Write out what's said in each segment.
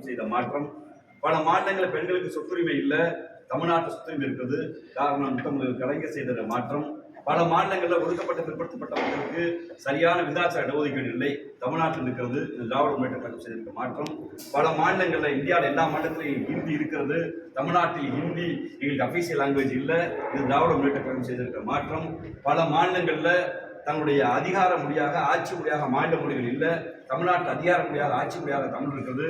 கழகம் செய்த மாற்றம். பல மாநிலங்களில் பெண்களுக்கு சொத்துரிமை இல்லை, தமிழ்நாட்டு சொத்துரிமை இருக்குது. காரணம் கலைஞர் செய்த மாற்றம். பல மாநிலங்களில் ஒதுக்கப்பட்ட பிற்படுத்தப்பட்ட மக்களுக்கு சரியான விகிதாச்சார இடஒதுக்கீடு இல்லை, தமிழ்நாட்டில் இருக்கிறது. திராவிட முன்னேற்ற கழகம் செய்திருக்க மாற்றம். பல மாநிலங்களில், இந்தியாவில் எல்லா மாநிலத்திலையும் ஹிந்தி இருக்கிறது, தமிழ்நாட்டில் ஹிந்தி எங்களுக்கு அபிஷியல் லாங்குவேஜ் இல்லை, இது திராவிட முன்னேற்ற கழகம் செய்திருக்க மாற்றம். பல மாநிலங்களில் தங்களுடைய அதிகார மொழியாக ஆட்சி மொழியாக மாநில மொழிகள் இல்லை, தமிழ்நாட்டில் அதிகார மொழியாக ஆட்சி மொழியாக தமிழ் இருக்குது,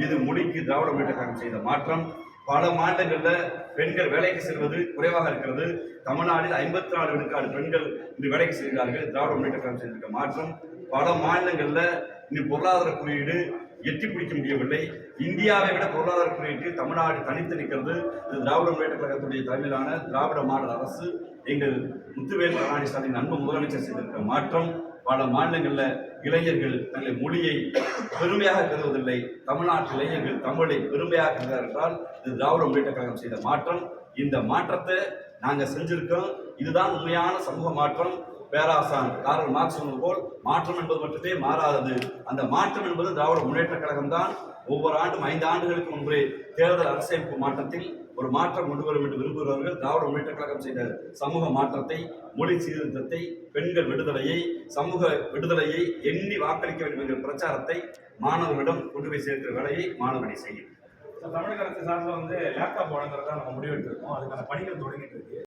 இது மொழிக்கு திராவிட முன்னேற்ற கழகம் செய்த மாற்றம். பல மாநிலங்களில் பெண்கள் வேலைக்கு செல்வது குறைவாக இருக்கிறது, தமிழ்நாட்டில் 54 விழுக்காடு பெண்கள் இன்று வேலைக்கு செல்கிறார்கள், திராவிட முன்னேற்ற கழகம் செய்திருக்க மாற்றம். பல மாநிலங்களில் இந்த பொருளாதார குறியீடு எட்டி பிடிக்க முடியவில்லை, இந்தியாவை விட பொருளாதார குறியீட்டில் தமிழ்நாடு தனித்து நிற்கிறது. இது திராவிட முன்னேற்ற கழகத்துடைய தலைமையிலான திராவிட மாடல் அரசு, எங்கள் முத்துவேல் கருணாநிதி ஸ்டாலின் அன்பு முதலமைச்சர் செய்திருக்க மாற்றம். பல மாநிலங்களில் இளைஞர்கள் தங்களை மொழியை பெருமையாக கருதுவதில்லை, தமிழ்நாட்டு இளைஞர்கள் தமிழை பெருமையாக கருதுகிறார் என்றால் இது திராவிட முன்னேற்ற கழகம் செய்த மாற்றம். இந்த மாற்றத்தை நாங்கள் செஞ்சிருக்கோம், இதுதான் உண்மையான சமூக மாற்றம். பேராசான் கார்ல் மார்க்ஸ் சொன்னது போல் மாற்றம் என்பது மட்டுமே மாறாதது, அந்த மாற்றம் என்பது திராவிட முன்னேற்ற கழகம் தான். ஒவ்வொரு ஆண்டும் 5 ஆண்டுகளுக்கு முன்பே தேர்தல் அரசியமைப்பு மாற்றத்தில் ஒரு மாற்றம் கொண்டு வரும் என்று விரும்புகிறவர்கள் திராவிட முன்னேற்ற கழகம் செய்த சமூக மாற்றத்தை, மொழி சீர்திருத்தத்தை, பெண்கள் விடுதலையை, சமூக விடுதலையை எண்ணி வாக்களிக்க வேண்டும் என்கிற பிரச்சாரத்தை மாணவர்களிடம் கொண்டு போய் சேர்க்கிற வேலையை மாணவர்களை செய்யும். தமிழக அரசு சார்பில் லேப்டாப் வழங்குறதா நம்ம முடிவெடுத்திருக்கோம், அதுக்கான பணிகள் தொடங்கிட்டு இருக்கு.